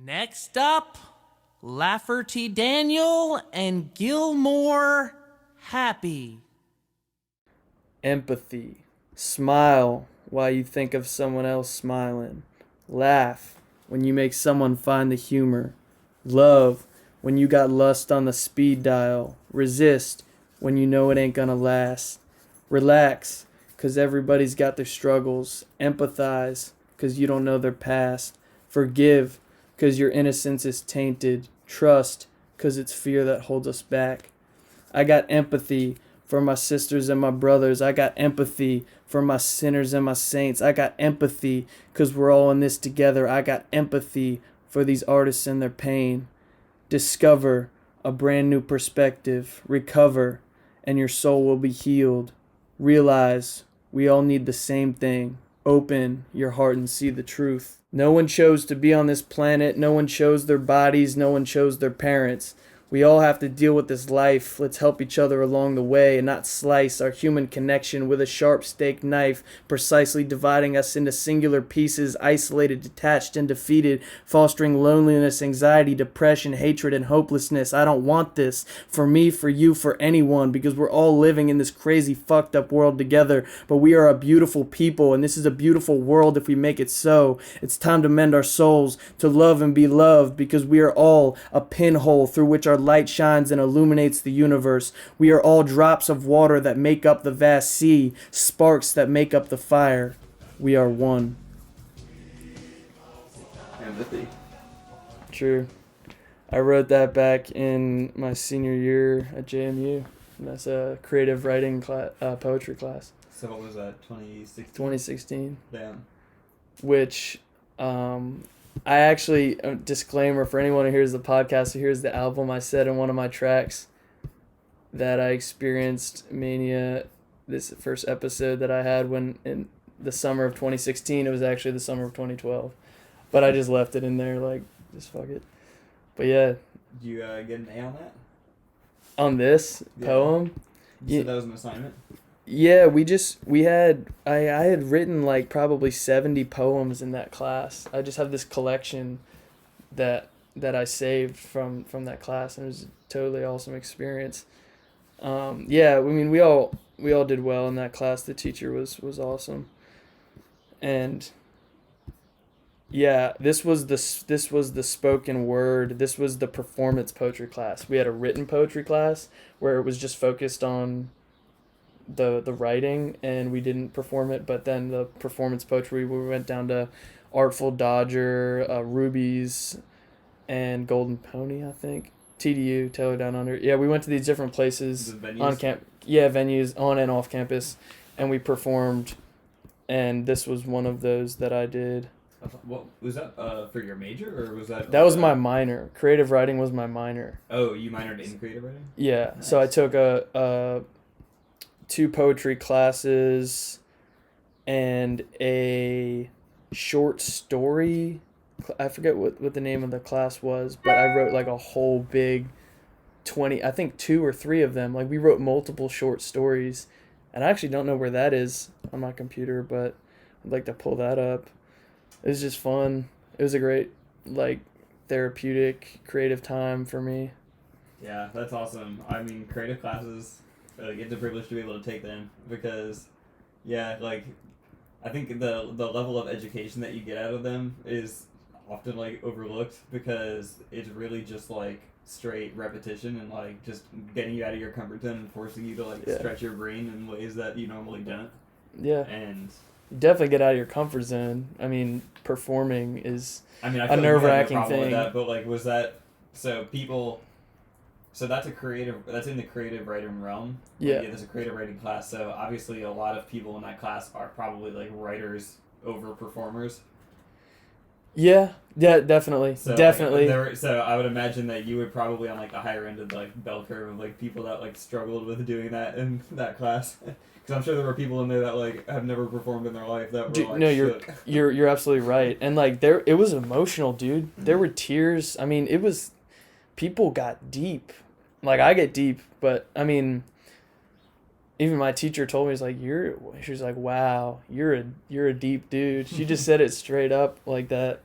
Next up, Lafferty Daniel and Gilmore Happy. Empathy. Smile while you think of someone else smiling. Laugh when you make someone find the humor. Love when you got lust on the speed dial. Resist when you know it ain't gonna last. Relax, 'cause everybody's got their struggles. Empathize, 'cause you don't know their past. Forgive, 'cause your innocence is tainted. Trust, 'cause it's fear that holds us back. I got empathy for my sisters and my brothers. I got empathy for my sinners and my saints. I got empathy, 'cause we're all in this together. I got empathy for these artists and their pain. Discover a brand new perspective. Recover, and your soul will be healed. Realize we all need the same thing. Open your heart and see the truth. No one chose to be on this planet. No one chose their bodies. No one chose their parents. We all have to deal with this life. Let's help each other along the way and not slice our human connection with a sharp steak knife, precisely dividing us into singular pieces, isolated, detached, and defeated, fostering loneliness, anxiety, depression, hatred, and hopelessness. I don't want this for me, for you, for anyone, because we're all living in this crazy, fucked up world together. But we are a beautiful people, and this is a beautiful world if we make it so. It's time to mend our souls, to love and be loved, because we are all a pinhole through which our light shines and illuminates the universe. We are all drops of water that make up the vast sea, sparks that make up the fire. We are one. Empathy. True. I wrote that in my senior year at JMU. That's a creative writing poetry class. So what was that, 2016? 2016. Damn. Which, I actually, disclaimer for anyone who hears the podcast, who hears the album, I said in one of my tracks that I experienced mania, this first episode that I had when in the summer of 2016. It was actually the summer of 2012. But I just left it in there, like, just fuck it. But yeah. Did you get an A on that? On this poem? You said that was an assignment? Yeah, I had written like probably 70 poems in that class. I just have this collection that I saved from that class, and it was a totally awesome experience. Yeah, I mean we all did well in that class. The teacher was awesome. And yeah, this was the spoken word. This was the performance poetry class. We had a written poetry class where it was just focused on the writing, and we didn't perform it. But then the performance poetry, we went down to Artful Dodger, Ruby's, and Golden Pony, I think. TDU, Taylor Down Under. Yeah, we went to these different places on venues on and off campus, and we performed. And this was one of those that I did. What was that for your major, or was that? That was my minor. Creative writing was my minor. Oh, you minored in creative writing? Yeah. Nice. So I took a 2 poetry classes and a short story. I forget what the name of the class was, but I wrote like a whole big 20, I think 2 or 3 of them. Like we wrote multiple short stories, and I actually don't know where that is on my computer, but I'd like to pull that up. It was just fun. It was a great, like, therapeutic, creative time for me. Yeah, that's awesome. I mean, creative classes, it's a privilege to be able to take them because, yeah, like, I think the level of education that you get out of them is often, like, overlooked because it's really just, like, straight repetition and, like, just getting you out of your comfort zone and forcing you to, like, stretch your brain in ways that you normally don't. Yeah. And you definitely get out of your comfort zone. I mean, performing is I feel a nerve-wracking like thing. with that, but like, was that so that's in the creative writing realm. Yeah. That's a creative writing class. So obviously, a lot of people in that class are probably like writers over performers. Yeah, definitely, So, definitely. So I would imagine that you would probably on like the higher end of the like bell curve of like people that like struggled with doing that in that class. Because I'm sure there were people in there that like have never performed in their life that were like no, shook. you're absolutely right, and like it was emotional, dude. Mm-hmm. There were tears. I mean, people got deep. Like I get deep, but I mean, even my teacher told me, she's like, wow, you're a deep dude. She just said it straight up like that.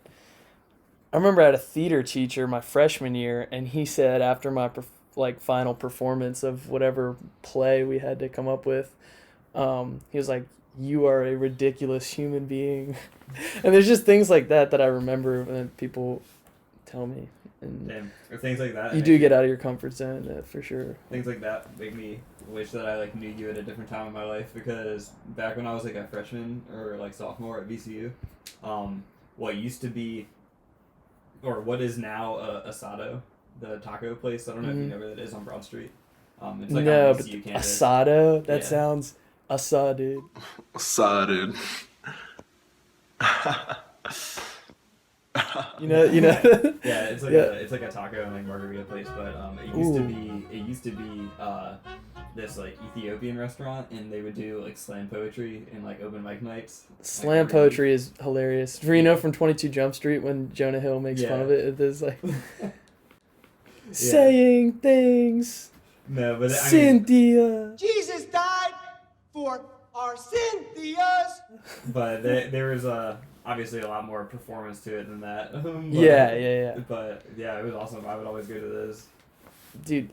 I remember I had a theater teacher my freshman year, and he said after my final performance of whatever play we had to come up with, he was like, "You are a ridiculous human being," and there's just things like that I remember when people tell me. And Damn. Or things like that. you do get out of your comfort zone, for sure. Things like that make me wish that I like knew you at a different time in my life, because back when I was like a freshman or like sophomore at VCU, what used to be, or what is now Asado, the taco place. I don't know if you know where that is on Broad Street. It's like No, on but VCU campus. Asado, that Yeah. sounds Asad, dude. Asad, dude. You know. Yeah, it's like Yeah. it's like a taco and like margarita place, but it used to be this like Ethiopian restaurant, and they would do like slam poetry and like open mic nights. Slam poetry is hilarious. For from 22 Jump Street when Jonah Hill makes fun of it, it's like saying things. No, but I mean, Cynthia. Jesus died for our Cynthias. but there was obviously a lot more performance to it than that. Yeah. But yeah, it was awesome. I would always go to those. Dude,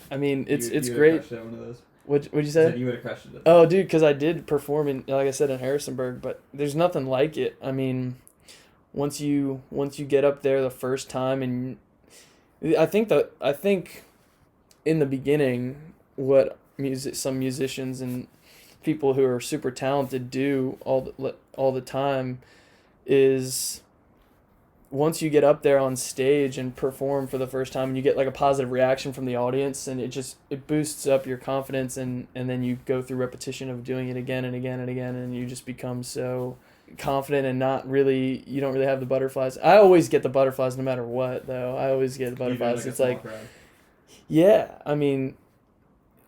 I mean, it's You great. would've crushed at one of those. What'd you You say? said you would have crushed it. Oh, dude, because I did perform in, like I said, in Harrisonburg, but there's nothing like it. I mean, once you get up there the first time, and I think in the beginning, what some musicians and people who are super talented do all the time is, once you get up there on stage and perform for the first time, and you get like a positive reaction from the audience, and it boosts up your confidence, and then you go through repetition of doing it again and again and again, and you just become so confident, and you don't really have the butterflies. I always get the butterflies no matter what, though. I always get the butterflies. It's like, yeah, I mean,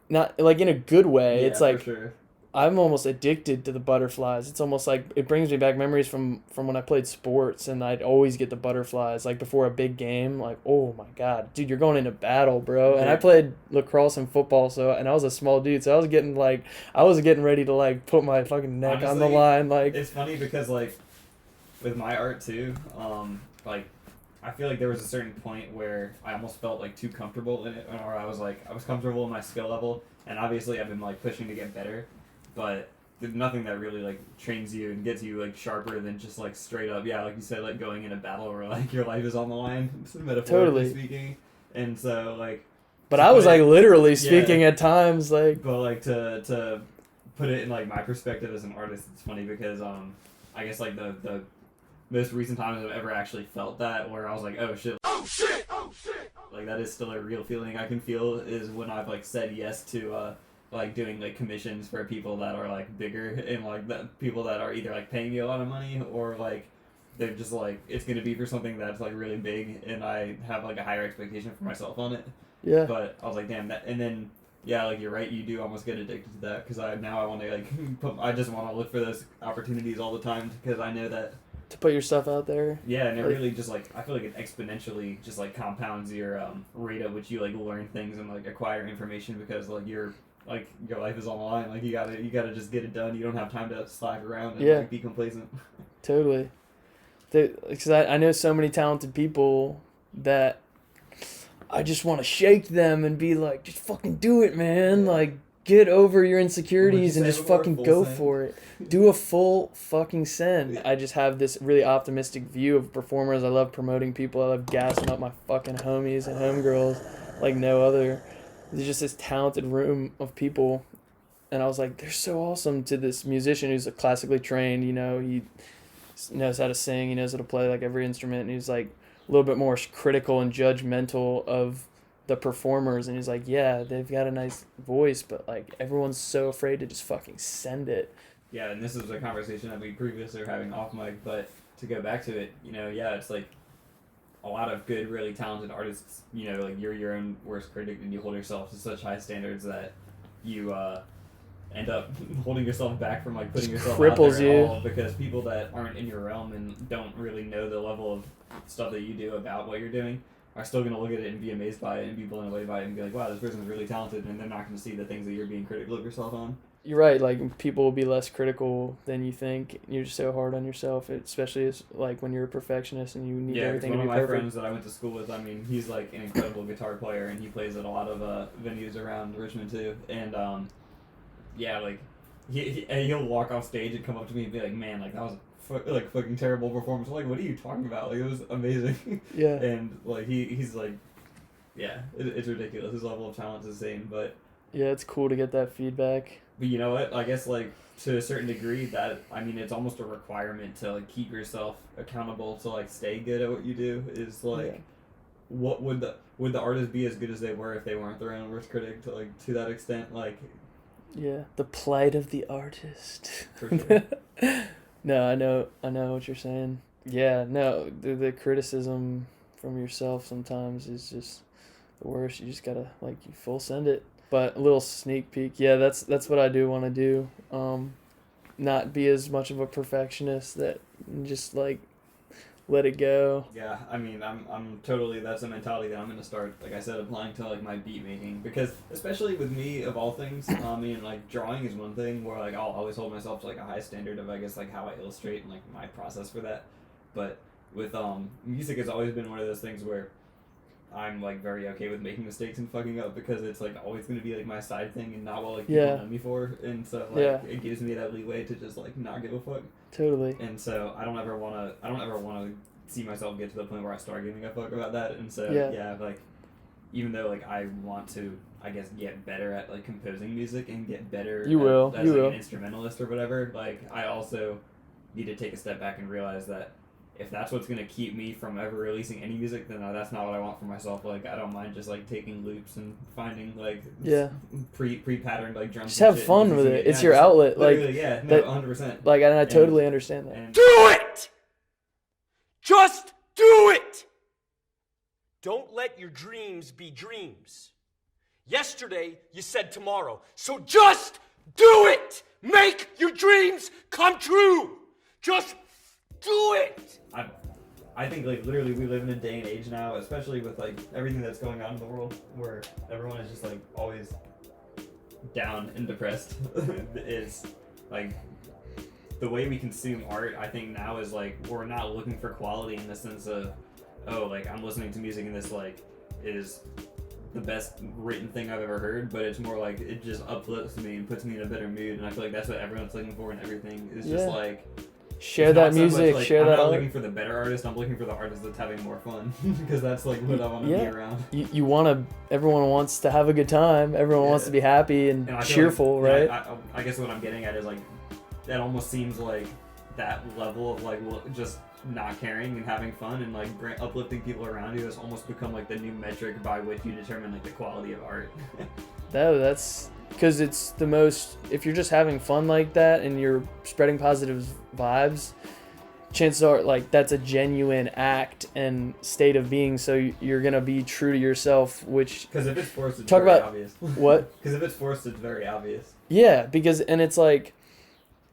not like in a good way. It's like, for sure. I'm almost addicted to the butterflies. It's almost like it brings me back memories from when I played sports, and I'd always get the butterflies like before a big game. Like, oh my god, dude, you're going into battle, bro. And I played lacrosse and football, and I was a small dude, so I was getting ready to like put my fucking neck on the Honestly, line. Like, it's funny because like with my art too, like I feel like there was a certain point where I almost felt like too comfortable in it, or I was comfortable in my skill level, and obviously I've been like pushing to get better. But there's nothing that really like trains you and gets you like sharper than just like straight up, like you said, like going in a battle where like your life is on the line, metaphorically speaking. And so like, but I was like literally speaking at times, like. But like to put it in like my perspective as an artist, it's funny because I guess like the most recent times I've ever actually felt that, where I was like, oh shit, like that is still a real feeling I can feel, is when I've like said yes to like doing like commissions for people that are like bigger, and like that people that are either like paying me a lot of money, or like they're just like, it's gonna be for something that's like really big, and I have like a higher expectation for myself on it. Yeah. But I was like, damn that, and then like you're right, you do almost get addicted to that, because I want to like I just want to look for those opportunities all the time, because I know that To put your stuff out there. Yeah, and it really just like, I feel like it exponentially just like compounds your rate at which you like learn things and like acquire information, because like your life is on the line. Like you gotta just get it done. You don't have time to slack around and like, be complacent. Totally. Because I know so many talented people that I just want to shake them and be like, just fucking do it, man. Like, get over your insecurities and just fucking go for it. Do a full fucking send. I just have this really optimistic view of performers. I love promoting people. I love gassing up my fucking homies and homegirls like no other. There's just this talented room of people. And I was like, they're so awesome, to this musician who's classically trained. You know, he knows how to sing. He knows how to play like every instrument. And he's like a little bit more critical and judgmental of the performers. And he's like, yeah, they've got a nice voice, but like everyone's so afraid to just fucking send it. Yeah, and this is a conversation that we previously were having off mic, but to go back to it, it's like a lot of good, really talented artists, like you're your own worst critic, and you hold yourself to such high standards that you end up holding yourself back from like putting yourself Cripples out there you. at all, because people that aren't in your realm and don't really know the level of stuff that you do about what you're doing are still going to look at it and be amazed by it and be blown away by it and be like, wow, this person's really talented, and they're not going to see the things that you're being critical of yourself on. You're right. Like, people will be less critical than you think. You're just so hard on yourself, especially as like when you're a perfectionist and you need Yeah, 'cause everything one to of be my perfect. friends that I went to school with, I mean, he's like an incredible guitar player, and he plays at a lot of venues around Richmond too. And yeah, like he'll walk off stage and come up to me and be like, "Man, like that was a like fucking terrible performance." I'm like, what are you talking about? Like it was amazing. Yeah. And like he's like, yeah, it's ridiculous. His level of talent is insane, but. Yeah, it's cool to get that feedback. But you know what? I guess like to a certain degree that I mean it's almost a requirement to like keep yourself accountable to like stay good at what you do is like Yeah. what would the artist be as good as they were if they weren't their own worst critic to that extent like Yeah, the plight of the artist. for sure. No, I know what you're saying. Yeah, no, the criticism from yourself sometimes is just the worst. You just gotta like you full send it. But a little sneak peek, yeah, that's what I do want to do. Not be as much of a perfectionist that just like let it go. Yeah, I mean, I'm totally, that's a mentality that I'm going to start, like I said, applying to, like, my beat making, because, especially with me, of all things, I mean, like, drawing is one thing where, like, I'll always hold myself to, like, a high standard of, I guess, like, how I illustrate and, like, my process for that, but with, music has always been one of those things where I'm, like, very okay with making mistakes and fucking up, because it's, like, always going to be, like, my side thing and not what, like, people Yeah. know me for, and so, like, Yeah. it gives me that leeway to just, like, not give a fuck. Totally. And so I don't ever want to see myself get to the point where I start giving a fuck about that. And so Yeah. like even though like I want to, I guess, get better at like composing music and get better You will. as You like will. an instrumentalist or whatever, like I also need to take a step back and realize that if that's what's gonna keep me from ever releasing any music, then that's not what I want for myself. Like I don't mind just like taking loops and finding like Yeah. pre-patterned like drums. Just and have shit fun and with using it. It's Yeah, your just- outlet. Like, literally, yeah, no, that- 100%. like, and I totally understand that. And Do it! Just do it! Don't let your dreams be dreams. Yesterday, you said tomorrow. So just do it! Make your dreams come true! Just do it! I think like literally we live in a day and age now, especially with like everything that's going on in the world, where everyone is just like always down and depressed. Is like the way we consume art. I think now is like we're not looking for quality in the sense of like I'm listening to music and this like is the best written thing I've ever heard, but it's more like it just uplifts me and puts me in a better mood, and I feel like that's what everyone's looking for in everything. Is just like. Share It's that not so much, music, like, share I'm that not art. looking for the better artist. I'm looking for the artist that's having more fun because that's like what I want to be around. You want to. Everyone wants to have a good time. Everyone wants to be happy and I feel cheerful, like, right? I guess what I'm getting at is like that almost seems like that level of like just not caring and having fun and like uplifting people around you has almost become like the new metric by which you determine like the quality of art. That's because it's the most. If you're just having fun like that and you're spreading positive vibes, chances are like that's a genuine act and state of being. So you're gonna be true to yourself, which Because if it's forced, it's Talk very about- obvious. what? Because if it's forced, it's very obvious. Yeah, because and it's like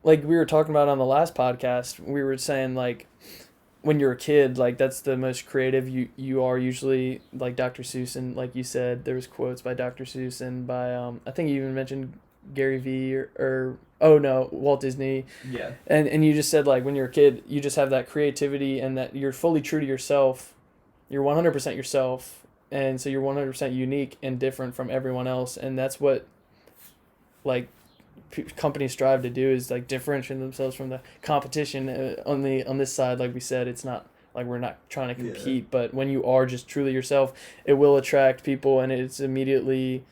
we were talking about on the last podcast, we were saying like when you're a kid, like that's the most creative you are usually, like Dr. Seuss, and like you said, there was quotes by Dr. Seuss and by I think you even mentioned Gary Vee or oh no, Walt Disney. Yeah. And you just said like when you're a kid, you just have that creativity and that you're fully true to yourself. You're 100% yourself, and so you're 100% unique and different from everyone else, and that's what like companies strive to do is like differentiate themselves from the competition. On this side, like we said, it's not like we're not trying to compete, but when you are just truly yourself, it will attract people, and it's immediately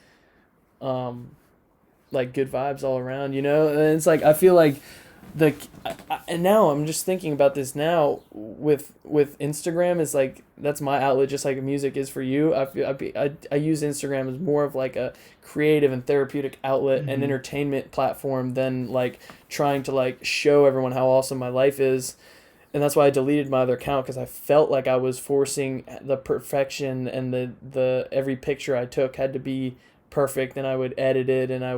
like good vibes all around, and it's like I feel like and now I'm just thinking about this now with Instagram is like that's my outlet, just like music is for you. I use Instagram as more of like a creative and therapeutic outlet and entertainment platform than like trying to like show everyone how awesome my life is. And that's why I deleted my other account, because I felt like I was forcing the perfection, and the every picture I took had to be perfect, and I would edit it, and I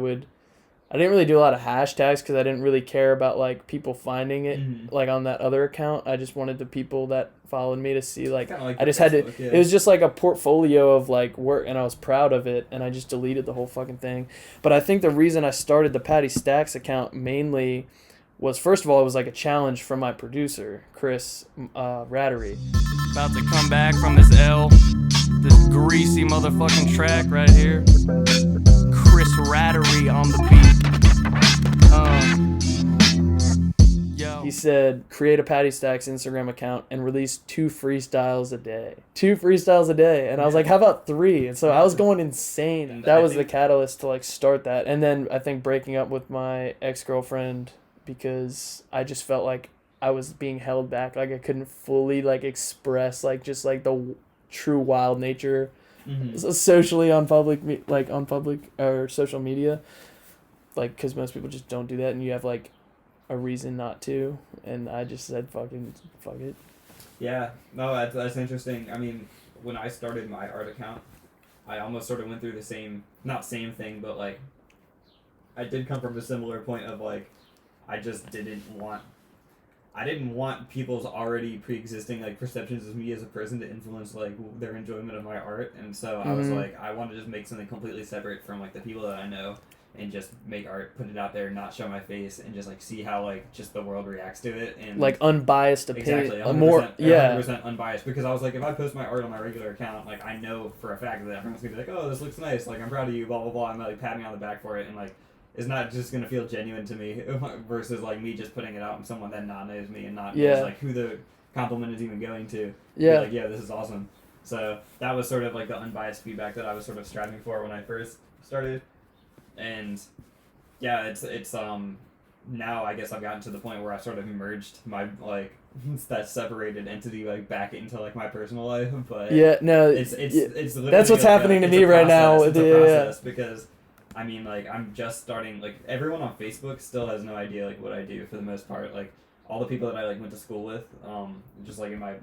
I didn't really do a lot of hashtags because I didn't really care about like people finding it like on that other account. I just wanted the people that followed me to see like, Kinda like I just your had to. Facebook, yeah. It was just like a portfolio of like work, and I was proud of it, and I just deleted the whole fucking thing. But I think the reason I started the Paddy Stax account mainly was, first of all, it was like a challenge from my producer Chris Rattery. About to come back from this L. This greasy motherfucking track right here. Chris Rattery on the beat. Yo. He said, create a Paddy Stax Instagram account and release 2 freestyles a day. 2 freestyles a day. And I was like, how about 3? And so I was going insane. And That I was the think- catalyst to like start that. And then I think breaking up with my ex-girlfriend because I just felt like I was being held back. Like I couldn't fully like express like just like the true wild nature socially on public or social media. Like, because most people just don't do that, and you have like a reason not to, and I just said fuck it. Yeah, no, that's interesting. I mean, when I started my art account, I almost sort of went through the same, not same thing, but like, I did come from a similar point of like, I just didn't want people's already pre-existing like perceptions of me as a person to influence like their enjoyment of my art, and so I was like, I want to just make something completely separate from like the people that I know, and just make art, put it out there, not show my face, and just like see how like just the world reacts to it, and Like unbiased opinion. exactly 100%, More, yeah. 100% unbiased, because I was like, if I post my art on my regular account, like I know for a fact that everyone's gonna be like, oh, this looks nice, like I'm proud of you, blah blah blah, and like pat me on the back for it, and like it's not just gonna feel genuine to me versus like me just putting it out and someone that not knows me and not knows like who the compliment is even going to. Yeah. Be like, yeah, this is awesome. So that was sort of like the unbiased feedback that I was sort of striving for when I first started, and yeah, it's now I guess I've gotten to the point where I sort of merged my like that separated entity like back into like my personal life, but Yeah, no, it's literally that's what's like happening to it's me a right now. process. It's a Yeah. process because I mean like I'm just starting, like everyone on Facebook still has no idea like what I do for the most part. Like all the people that I like went to school with, just like in my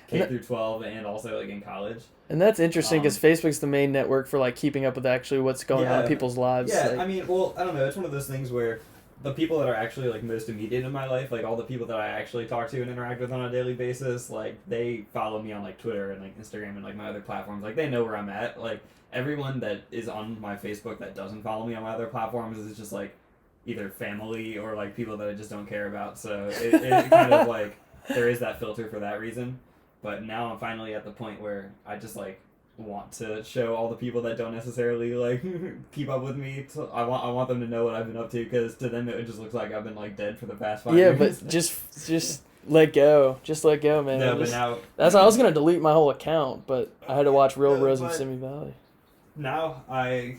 K through 12 and also like in college. And that's interesting because Facebook's the main network for like keeping up with actually what's going on in people's lives. Yeah, like, I mean, well, I don't know. It's one of those things where the people that are actually like most immediate in my life, like all the people that I actually talk to and interact with on a daily basis, like they follow me on like Twitter and like Instagram and like my other platforms. Like they know where I'm at. Like everyone that is on my Facebook that doesn't follow me on my other platforms is just like either family or like people that I just don't care about. So it kind of like there is that filter for that reason. But now I'm finally at the point where I just like want to show all the people that don't necessarily like keep up with me. I want them to know what I've been up to, because to them it just looks like I've been like dead for the past 5 years. yeah, but just let go. Just let go, man. No, but now That's I was gonna delete my whole account, but I had to watch Real Yeah, Rose of but- Simi Valley. now I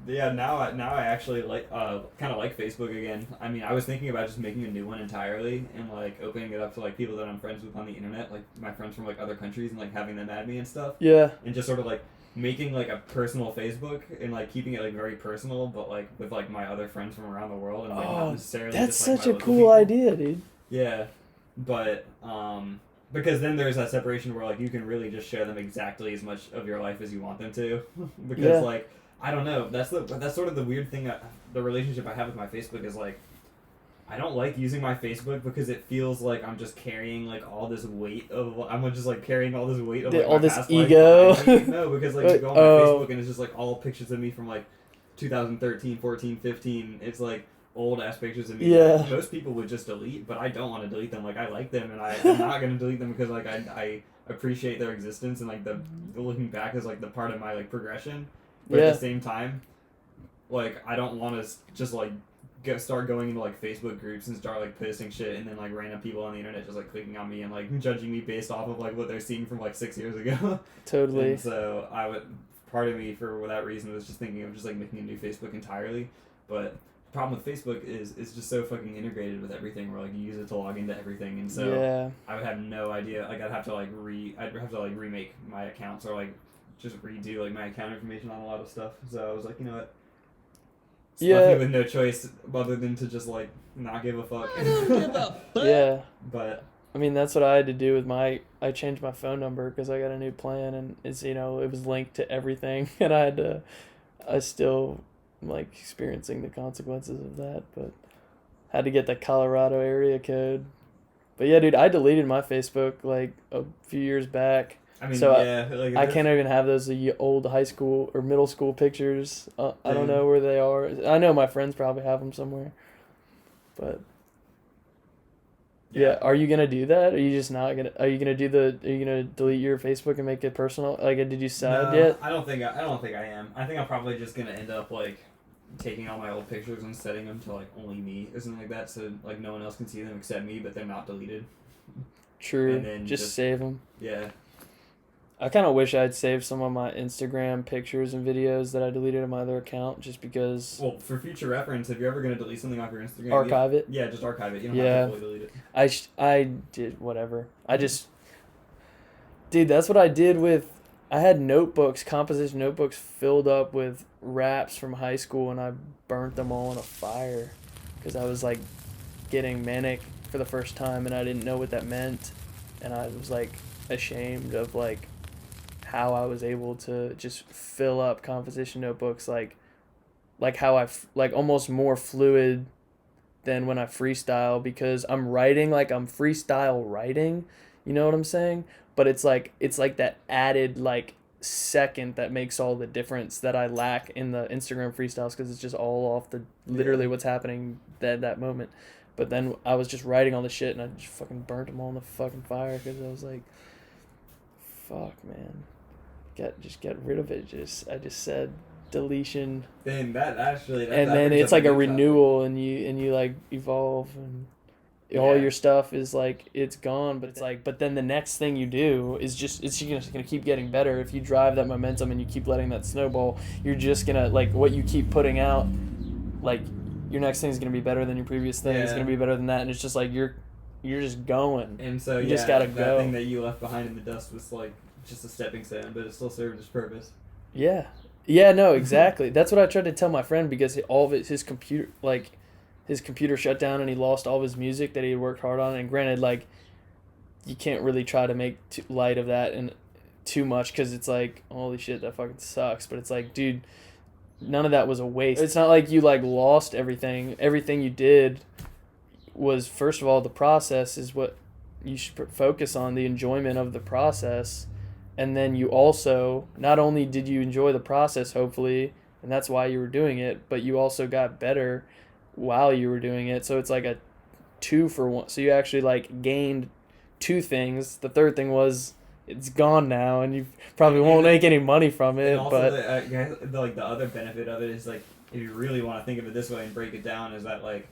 actually like kind of like Facebook again. I mean, I was thinking about just making a new one entirely and like opening it up to like people that I'm friends with on the internet, like my friends from like other countries, and like having them add me and stuff, Yeah. and just sort of like making like a personal Facebook and like keeping it like very personal, but like with like my other friends from around the world, and like not Oh, necessarily that's just, like, such my a local cool people. idea, dude. Yeah, but because then there's that separation where like you can really just show them exactly as much of your life as you want them to, because Yeah. like I don't know, that's sort of the weird thing the relationship I have with my Facebook is like I don't like using my Facebook because it feels like I'm just carrying like all this weight of I'm just like carrying all this weight of like, All my this past life ego. behind me. No, because like you go on my Oh. Facebook and it's just like all pictures of me from like 2013, 14, 15. It's like old ass pictures of me Yeah. that most people would just delete, but I don't want to delete them. Like I like them, and I'm not gonna delete them because like I appreciate their existence, and like the looking back is like the part of my like progression. But Yeah. at the same time, like I don't want to just like start going into like Facebook groups and start like posting shit, and then like random people on the internet just like clicking on me and like judging me based off of like what they're seeing from like 6 years ago. Totally. And so part of me for that reason was just thinking of just like making a new Facebook entirely. But the problem with Facebook is it's just so fucking integrated with everything, where like you use it to log into everything, and so Yeah. I would have no idea. Like I'd have to remake my accounts, or like just redo like my account information on a lot of stuff. So I was like, you know what? It's left me with no choice other than to just like not give a fuck. Yeah. But I mean, that's what I had to do with I changed my phone number because I got a new plan, and it was linked to everything, and I still I'm like experiencing the consequences of that, but had to get the Colorado area code. But yeah, dude, I deleted my Facebook like a few years back. I mean, So yeah, like I can't even have those old high school or middle school pictures. I don't know where they are. I know my friends probably have them somewhere. But yeah, are you gonna do that? Or are you just not gonna? Are you gonna delete your Facebook and make it personal? Like, did you decide yet? I don't think I am. I think I'm probably just gonna end up like taking all my old pictures and setting them to like only me or something like that, so like no one else can see them except me, but they're not deleted. True. And then just save them. Yeah. I kind of wish I'd saved some of my Instagram pictures and videos that I deleted on my other account, just because. Well, for future reference, if you're ever gonna delete something off your Instagram, archive it. Yeah, just archive it. You don't have to fully delete it. I did whatever. Dude, that's what I did with. I had notebooks, composition notebooks filled up with raps from high school, and I burnt them all in a fire because I was like getting manic for the first time, and I didn't know what that meant, and I was like ashamed of like how I was able to just fill up composition notebooks like how like almost more fluid than when I freestyle, because I'm writing like I'm freestyle writing, you know what I'm saying? But it's like that added like second that makes all the difference that I lack in the Instagram freestyles, because it's just all off the literally what's happening that moment. But then I was just writing all the shit, and I just fucking burnt them all in the fucking fire because I was like, fuck, man, get rid of it. I just said deletion. Then and then it's like a renewal, and you like evolve, and all your stuff is like it's gone, but it's like, but then the next thing you do is just it's just gonna keep getting better. If you drive that momentum and you keep letting that snowball, you're just gonna like what you keep putting out, like your next thing is gonna be better than your previous thing. It's gonna be better than that, and it's just like you're just going. And so you just gotta that go. thing that you left behind in the dust was like just a stepping stone, but it still served its purpose. Yeah, no, exactly. That's what I tried to tell my friend, because all of it, his computer shut down, and he lost all of his music that he had worked hard on. And granted, like, you can't really try to make light of that and too much, because it's like, holy shit, that fucking sucks. But it's like, dude, none of that was a waste. It's not like you like lost everything. Everything you did was, first of all, the process is what you should focus on, the enjoyment of the process. And then you also, not only did you enjoy the process, hopefully, and that's why you were doing it, but you also got better while you were doing it. So it's like a 2-for-1. So you actually like gained 2 things. The third thing was it's gone now, and you probably won't make any money from it. And also but the other benefit of it is like, if you really want to think of it this way and break it down, is that like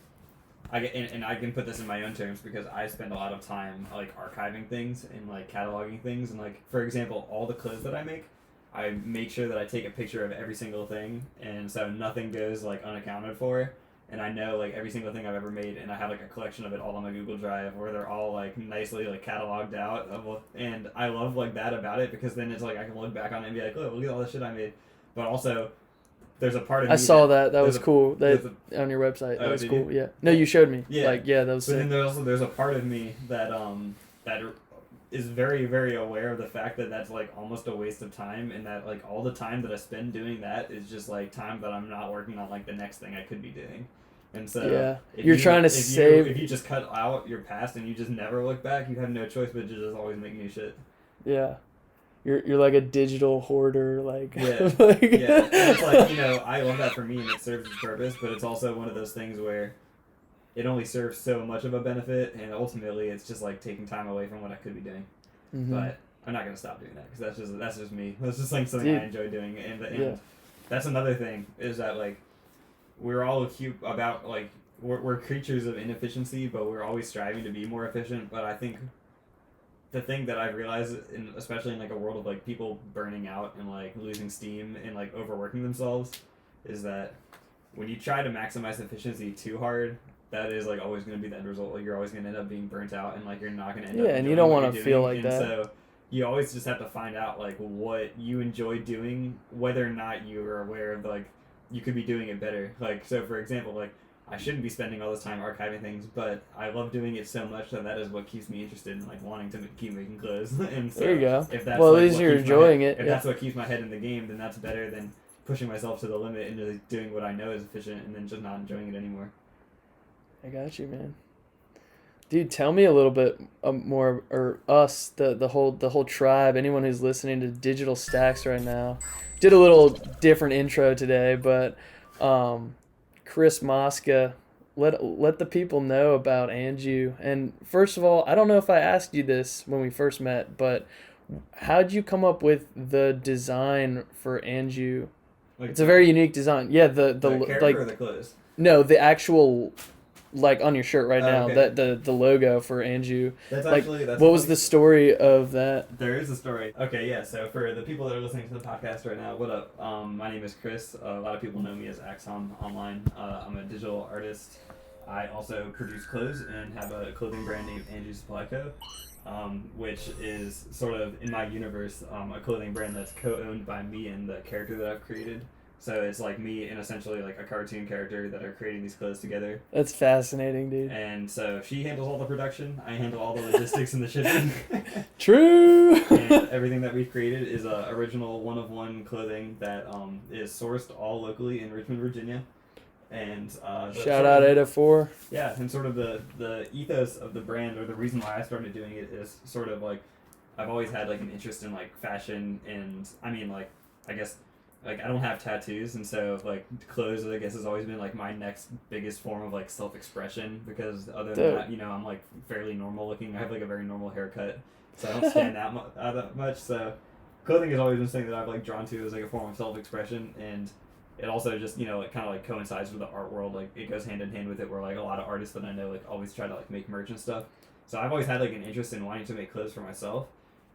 and I can put this in my own terms, because I spend a lot of time like archiving things and like cataloging things, and like, for example, all the clothes that I make sure that I take a picture of every single thing, and so nothing goes like unaccounted for, and I know like every single thing I've ever made, and I have like a collection of it all on my Google Drive where they're all like nicely like cataloged out, and I love like that about it, because then it's like I can look back on it and be like, oh, look at all the shit I made. But also, there's a part of me I saw that was cool. That on your website. Oh, that was did cool. you? Yeah. No, you showed me. Yeah. Like, yeah, that was But sick. then there's a part of me that that is very, very aware of the fact that that's like almost a waste of time, and that like all the time that I spend doing that is just like time that I'm not working on like the next thing I could be doing. And so you're trying to save. If you just cut out your past and you just never look back, you have no choice but to just always make new shit. Yeah. You're like a digital hoarder, like. Yeah. Like, Yeah. And it's like, I love that for me, and it serves its purpose, but it's also one of those things where it only serves so much of a benefit, and ultimately it's just like taking time away from what I could be doing. Mm-hmm. But I'm not gonna stop doing that, because that's just me. That's just like something I enjoy doing, and that's another thing, is that like we're all about like we're creatures of inefficiency, but we're always striving to be more efficient. But I think the thing that I've realized, especially in like a world of like people burning out and like losing steam and like overworking themselves, is that when you try to maximize efficiency too hard, that is like always going to be the end result. Like, you're always going to end up being burnt out, and like you're not going to end up. Yeah, and you don't want to feel like and that. So you always just have to find out like what you enjoy doing, whether or not you are aware of like you could be doing it better. Like, so for example, like, I shouldn't be spending all this time archiving things, but I love doing it so much that is what keeps me interested in like wanting to keep making clothes. And so there you go. If that's well, like at least you're enjoying it. If that's what keeps my head in the game, then that's better than pushing myself to the limit and just doing what I know is efficient and then just not enjoying it anymore. I got you, man. Dude, tell me a little bit more, or us, the whole tribe, anyone who's listening to Digital Stax right now. Did a little different intro today, but Chris Mosca, let the people know about Anju. And first of all, I don't know if I asked you this when we first met, but how'd you come up with the design for Anju? Like, It's a very unique design. Yeah, the character like or the clothes? no, the actual, like on your shirt right now, okay. that the logo for Anju. That's Like, actually that's what was funny. the story of that? There is a story. Okay, yeah. So for the people that are listening to the podcast right now, what up? My name is Chris. A lot of people know me as Axon online. I'm a digital artist. I also produce clothes and have a clothing brand named Anju Supply Co, which is sort of in my universe a clothing brand that's co-owned by me and the character that I've created. So it's like me and essentially like a cartoon character that are creating these clothes together. That's fascinating, dude. And so she handles all the production. I handle all the logistics and the shipping. True. And everything that we've created is original one-of-one clothing that is sourced all locally in Richmond, Virginia. And Shout out 804. yeah, and sort of the ethos of the brand, or the reason why I started doing it, is sort of like I've always had like an interest in like fashion, and I mean like I guess like I don't have tattoos, and so like clothes I guess has always been like my next biggest form of like self-expression, because other than that, you know, I'm like fairly normal looking. I have like a very normal haircut, so I don't stand out that much. So clothing has always been something that I've like drawn to as like a form of self-expression, and it also just, you know, it kind of like coincides with the art world. Like it goes hand in hand with it, where like a lot of artists that I know like always try to like make merch and stuff. So I've always had like an interest in wanting to make clothes for myself.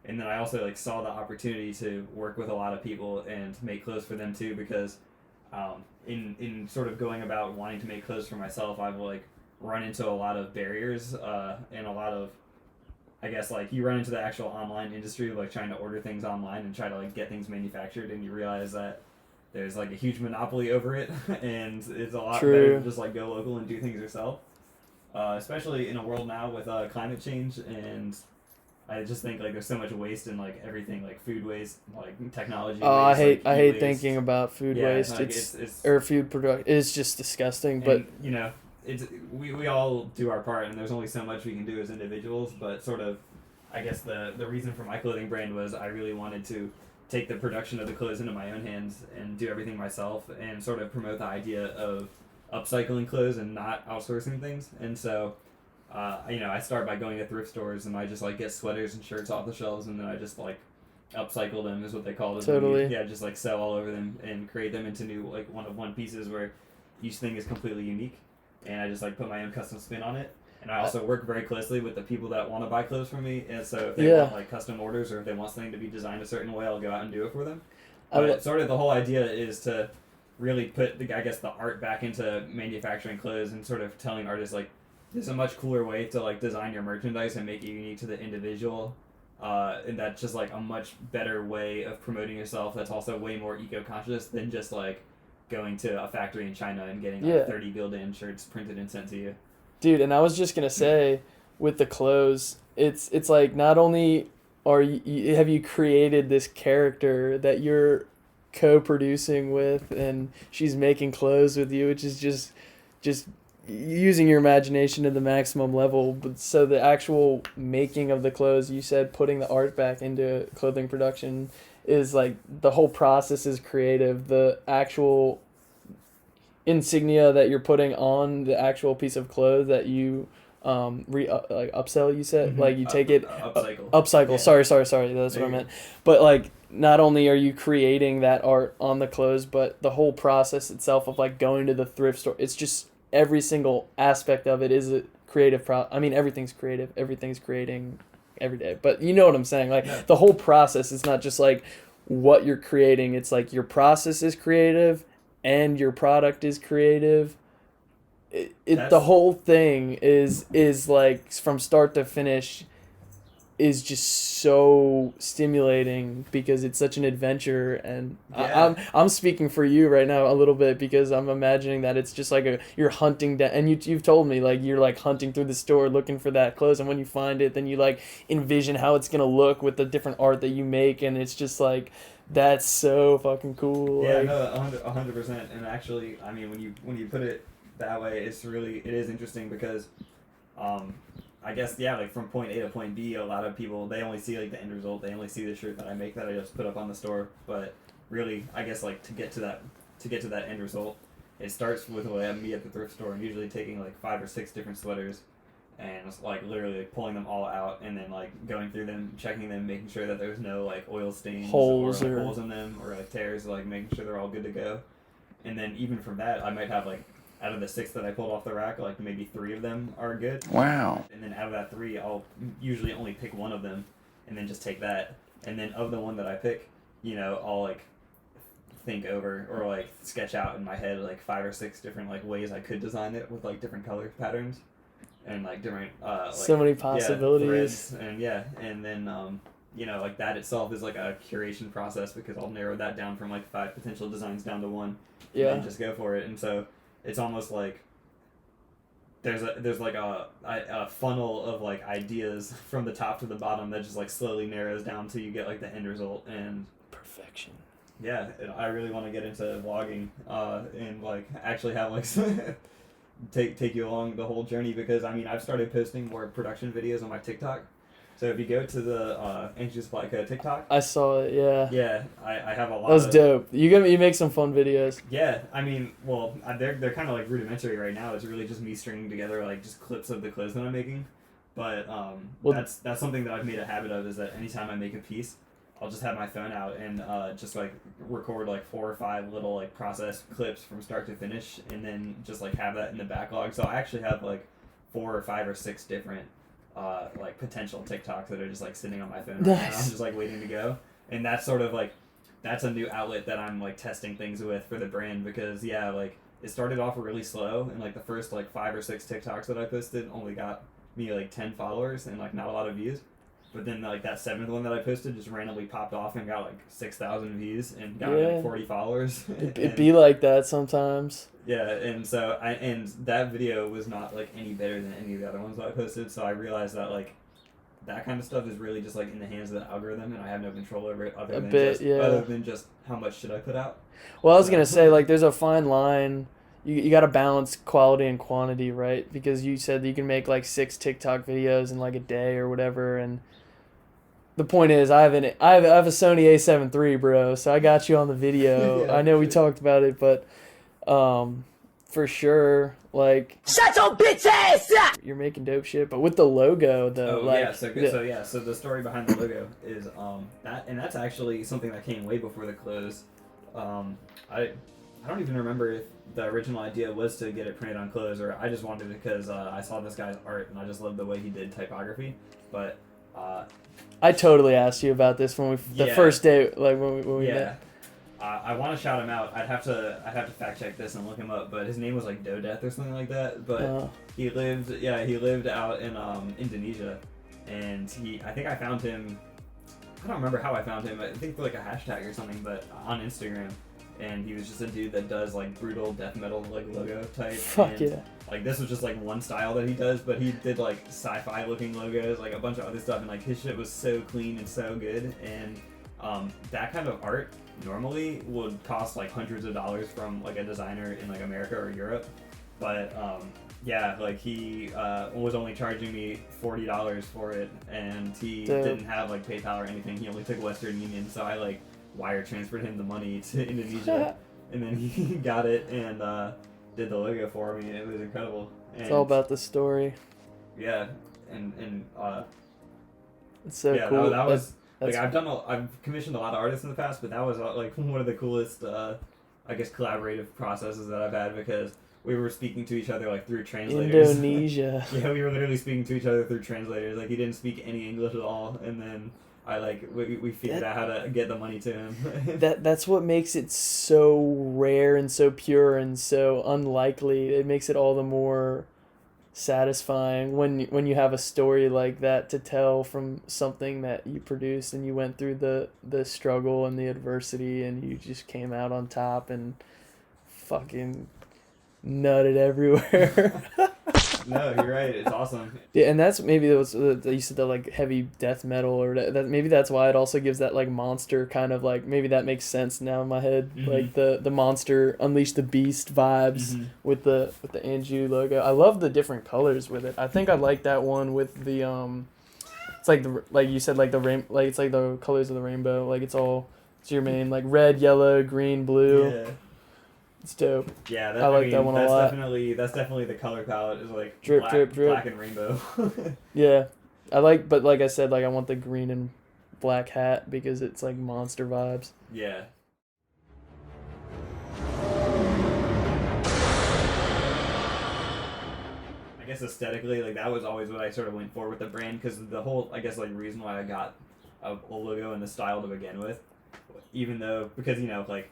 And then I also like saw the opportunity to work with a lot of people and make clothes for them too, because in sort of going about wanting to make clothes for myself, I've like run into a lot of barriers and a lot of, I guess, like you run into the actual online industry of like trying to order things online and try to like get things manufactured, and you realize that there's like a huge monopoly over it, and it's a lot better to just like go local and do things yourself, especially in a world now with climate change. And I just think like there's so much waste in like everything, like food waste, like technology Oh, waste, I hate thinking about food waste. Like, it's or food product. It's just disgusting. But you know, it's we all do our part, and there's only so much we can do as individuals. But sort of, I guess the reason for my clothing brand was I really wanted to take the production of the clothes into my own hands and do everything myself, and sort of promote the idea of upcycling clothes and not outsourcing things. And so you know, I start by going to thrift stores, and I just like get sweaters and shirts off the shelves, and then I just like upcycle them, is what they call it. Totally. Yeah, just like sew all over them and create them into new like one pieces where each thing is completely unique, and I just like put my own custom spin on it. And I also work very closely with the people that want to buy clothes from me, and so if they want like custom orders, or if they want something to be designed a certain way, I'll go out and do it for them. But sort of the whole idea is to really put the art back into manufacturing clothes, and sort of telling artists like there's a much cooler way to like design your merchandise and make it unique to the individual, and that's just like a much better way of promoting yourself. That's also way more eco-conscious than just like going to a factory in China and getting like 30 gildan shirts printed and sent to you. Dude, and I was just gonna say, with the clothes, it's like not only are you have you created this character that you're co-producing with, and she's making clothes with you, which is just using your imagination to the maximum level. But so the actual making of the clothes, you said putting the art back into clothing production, is like the whole process is creative. The actual insignia that you're putting on the actual piece of clothes that you like upsell, you said, like you take it upcycle. Yeah. Sorry, that's what I meant. But like not only are you creating that art on the clothes, but the whole process itself of like going to the thrift store, it's just every single aspect of it is a creative I mean, everything's creative, everything's creating every day, but you know what I'm saying, like the whole process is not just like what you're creating, it's like your process is creative and your product is creative. The whole thing is like from start to finish is just so stimulating because it's such an adventure. And Yeah. I'm speaking for you right now a little bit because I'm imagining that it's just like you're hunting down, and you've told me like you're like hunting through the store looking for that clothes, and when you find it then you like envision how it's gonna look with the different art that you make, and it's just like that's so fucking cool. Yeah, like, no, 100%. And actually, I mean, when you put it that way, it is interesting because, I guess, yeah, like from point A to point B, a lot of people, they only see like the end result. They only see the shirt that I make that I just put up on the store. But really, I guess like to get to that end result, it starts with me at the thrift store and usually taking like 5 or 6 different sweaters and just, like literally like, pulling them all out and then like going through them, checking them, making sure that there's no like oil stains Holes or like, or- holes in them or like tears, like making sure they're all good to go. And then even from that, I might have like out of the 6 that I pulled off the rack, like maybe 3 of them are good. Wow. And then out of that 3, I'll usually only pick one of them and then just take that. And then of the one that I pick, you know, I'll like think over or like sketch out in my head like 5 or 6 different like ways I could design it with like different color patterns and like different like, so many yeah, possibilities. threads. And yeah, and then you know, like that itself is like a curation process because I'll narrow that down from like 5 potential designs down to 1 Yeah. and just go for it. And so it's almost like there's like a funnel of like ideas from the top to the bottom that just like slowly narrows down till you get like the end result. And Perfection. yeah, I really want to get into vlogging and like actually have like take you along the whole journey because I mean I've started posting more production videos on my TikTok. So if you go to the Anju Supply Co TikTok, I saw it. Yeah. I have a lot. That was of, dope. You make some fun videos. Yeah, I mean, well, they're kind of like rudimentary right now. It's really just me stringing together like just clips of the clothes that I'm making. But Well- that's something that I've made a habit of is that anytime I make a piece, I'll just have my phone out and just like record like 4 or 5 little like process clips from start to finish, and then just like have that in the backlog. So I actually have like 4 or 5 or 6 different like potential TikToks that are just like sitting on my phone right now. I'm Nice. just like waiting to go, and that's sort of like that's a new outlet that I'm like testing things with for the brand because yeah, like it started off really slow and like the first like 5 or 6 TikToks that I posted only got me like 10 followers and like not a lot of views. But then like that 7th one that I posted just randomly popped off and got like 6,000 views and got Yeah. like 40 followers. It be like that sometimes. Yeah, and so and that video was not like any better than any of the other ones that I posted. So I realized that like that kind of stuff is really just like in the hands of the algorithm, and I have no control over it other than just how much should I put out. Well, I was gonna say like there's a fine line. You got to balance quality and quantity, right? Because you said that you can make like 6 TikTok videos in like a day or whatever, and the point is I have a Sony A7 III, bro. So I got you on the video. Yeah, I know we shit. talked about it, but for sure, like Shut your bitch ass up! you're making dope shit. But with the logo, though, Oh like yeah, so good. So the story behind the logo is that's actually something that came way before the clothes. I don't even remember if the original idea was to get it printed on clothes or I just wanted it because I saw this guy's art and I just loved the way he did typography. But I totally asked you about this when the Yeah. first day, like when we yeah, met. I want to shout him out. I'd have to fact check this and look him up. But his name was like Dodeth or something like that. But he lived out in Indonesia, and I think I found him. I don't remember how I found him. I think for like a hashtag or something, but on Instagram. And he was just a dude that does like brutal death metal like logo type. Fuck and, yeah. Like this was just like one style that he does, but he did like sci-fi looking logos, like a bunch of other stuff, and like his shit was so clean and so good. And that kind of art normally would cost like hundreds of dollars from like a designer in like America or Europe, but yeah, like he was only charging me $40 for it, and he Dope. didn't have like PayPal or anything. He only took Western Union, so I like wire transferred him the money to Indonesia, and then he got it and did the logo for me. It was incredible. And It's all about the story. yeah, and It's so yeah, cool. that was like that's- I've commissioned a lot of artists in the past, but that was like one of the coolest I guess collaborative processes that I've had because we were speaking to each other like through translators. Indonesia. Yeah, we were literally speaking to each other through translators. Like he didn't speak any English at all, and then we figured out how to get the money to him. That's what makes it so rare and so pure and so unlikely. It makes it all the more satisfying when you have a story like that to tell from something that you produced and you went through the struggle and the adversity and you just came out on top and fucking nutted everywhere. No, you're right. It's awesome. Yeah, and that's maybe you said the like heavy death metal or that maybe that's why it also gives that like monster kind of like, maybe that makes sense now in my head. Mm-hmm. Like the monster Unleash the Beast vibes Mm-hmm. with the Anju logo. I love the different colors with it. I think I like that one with the it's like like you said, like like it's like the colors of the rainbow. Like it's your main like red, yellow, green, blue. Yeah. It's dope. Yeah, I like that one a lot. That's definitely the color palette is like Drip, black, drip, drip. black and rainbow. Yeah, but like I said, like I want the green and black hat because it's like monster vibes. Yeah. I guess aesthetically, like that was always what I sort of went for with the brand, because the whole, I guess, like reason why I got a logo and the style to begin with, even though, because like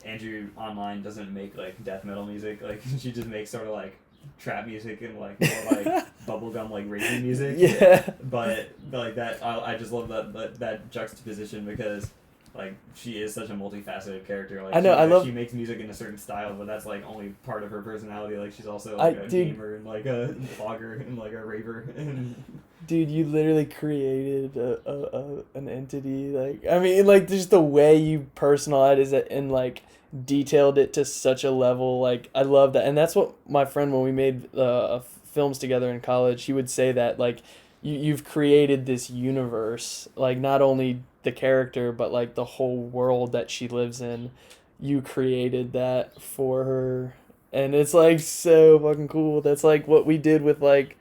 Anju online doesn't make like death metal music, like she just makes sort of like trap music and like more like bubblegum like raging music. Yeah. But like that, I just love that juxtaposition, because like she is such a multifaceted character. Like I know, she makes music in a certain style, but that's like only part of her personality. Like she's also like a gamer and like a vlogger and like a raver. Dude, you literally created an entity. Like, I mean, like just the way you personalized it and like detailed it to such a level. Like, I love that, and that's what my friend, when we made films together in college, he would say that like you've created this universe, like not only the character but like the whole world that she lives in. You created that for her, and it's like so fucking cool. That's like what we did with like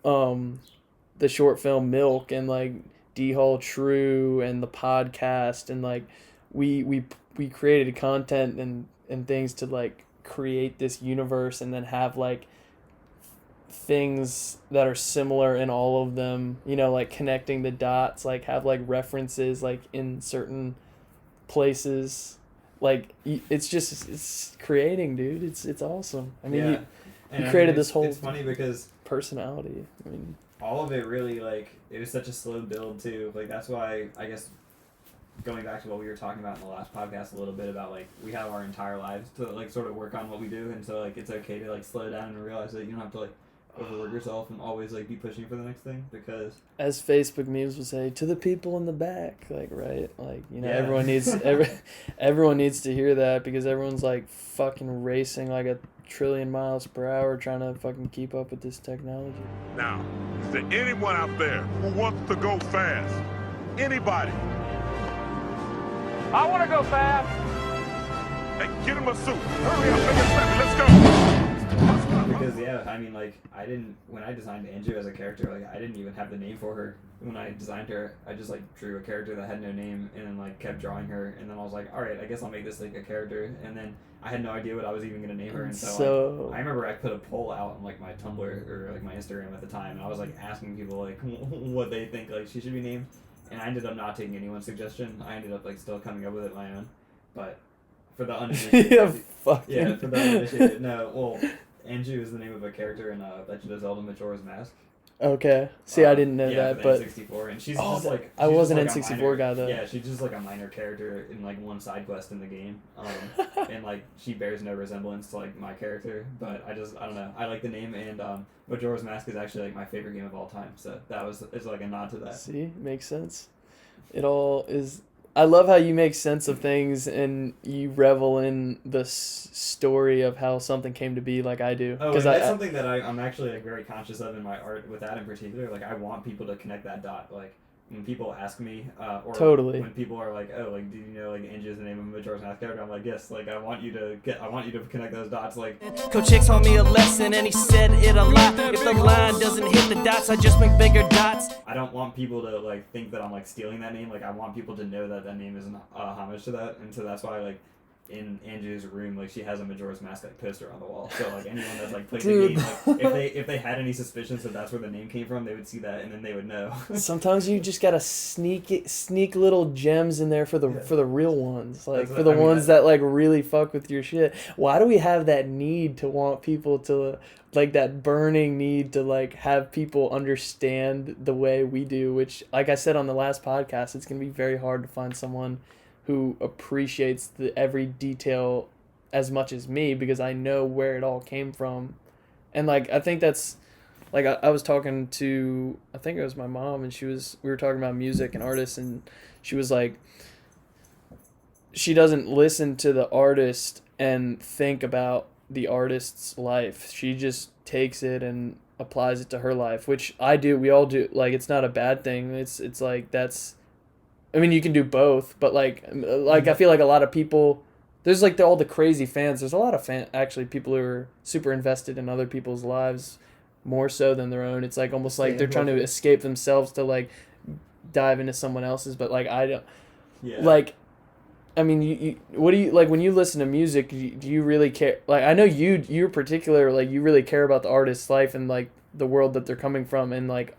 the short film Milk and like D Hall True and the podcast, and like we created content and things to like create this universe, and then have like things that are similar in all of them, like connecting the dots, like have like references like in certain places. Like it's creating, dude. It's awesome. I mean, yeah. you created this whole It's funny because personality. I mean, all of it really, like, it was such a slow build too. Like that's why, I guess, going back to what we were talking about in the last podcast a little bit about like we have our entire lives to like sort of work on what we do, and so like it's okay to like slow down and realize that you don't have to like overwork yourself and always like be pushing for the next thing, because as Facebook memes would say, to the people in the back, like, right, like, Yeah. everyone needs everyone needs to hear that, because everyone's like fucking racing like 1 trillion miles per hour trying to fucking keep up with this technology. Now, is there anyone out there who wants to go fast? Anybody? I want to go fast. Hey, get him a suit. Hurry up, make it snappy. Let's go. because I mean, like, when I designed Anju as a character, like I didn't even have the name for her when I designed her. I just like drew a character that had no name, and then like kept drawing her, and then I was like, all right, I guess I'll make this like a character, and then I had no idea what I was even gonna name her, and so I remember I put a poll out on like my Tumblr or like my Instagram at the time, and I was like asking people like what they think like she should be named, and I ended up not taking anyone's suggestion. I ended up like still coming up with it my own, but for the uninitiated, for the uninitiated, no, well, Anju is the name of a character in Legend of Zelda: Majora's Mask. Okay. See, I didn't know that, but N64, and she's just like I was an like N64 guy though. Yeah, she's just like a minor character in like one side quest in the game, and like she bears no resemblance to like my character. But I don't know. I like the name, and Majora's Mask is actually like my favorite game of all time. So it's like a nod to that. See, makes sense. It all is. I love how you make sense of things and you revel in the story of how something came to be, like I do. Oh, and that's something that I'm actually like very conscious of in my art with that in particular. Like I want people to connect that dot. Like when people ask me, or totally, when people are like, "Oh, like, did you know like Anju is the name of a Majora's Mask character?" I'm like, "Yes." Like I want you to connect those dots. Like Coach Hicks taught me a lesson and he said it a lot. If the line doesn't hit the dots, I just make bigger dots. I don't want people to like think that I'm like stealing that name. Like I want people to know that that name is a homage to that, and so that's why like in Anju's room, like she has a Majora's Mask like poster on the wall. So like anyone that's like played Dude. the game, like if they had any suspicions that that's where the name came from, they would see that and then they would know. Sometimes you just gotta sneak little gems in there for the real ones, like for the ones that like really fuck with your shit. Why do we have that need to want people to like that burning need to like have people understand the way we do? Which, like I said on the last podcast, it's gonna be very hard to find someone who appreciates every detail as much as me, because I know where it all came from. And like I think that's like I was talking to, I think it was my mom, and we were talking about music and artists, and she was like, she doesn't listen to the artist and think about the artist's life. She just takes it and applies it to her life, which I do. We all do. Like, it's not a bad thing. It's like that's, I mean, you can do both, but like I feel like a lot of people, there's like all the crazy fans. There's a lot of actually people who are super invested in other people's lives more so than their own. It's like almost like they're trying to escape themselves to like dive into someone else's. But like I don't, like, I mean, you what do you like when you listen to music? Do you really care? Like, I know you're particular. Like, you really care about the artist's life and like the world that they're coming from, and like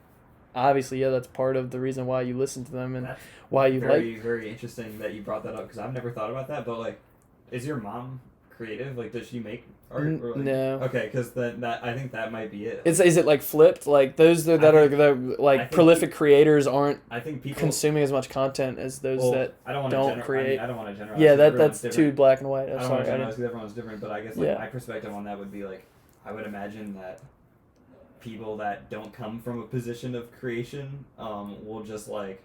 obviously, yeah, that's part of the reason why you listen to them and why you like. Very interesting that you brought that up, because I've never thought about that. But like, is your mom creative? Like, does she make art? Or like, no. Okay, because that I think that might be it. Is it like flipped? Like those that are the like prolific creators aren't. I think people consuming as much content as those that don't create. I don't want to generalize. Yeah, that's too black and white. I don't want to generalize because everyone's different, but I guess like my perspective on that would be like, I would imagine that people that don't come from a position of creation will just like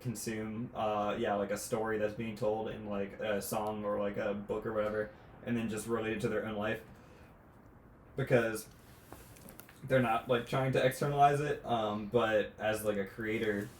consume like a story that's being told in like a song or like a book or whatever, and then just relate it to their own life, because they're not like trying to externalize it, but as like a creator,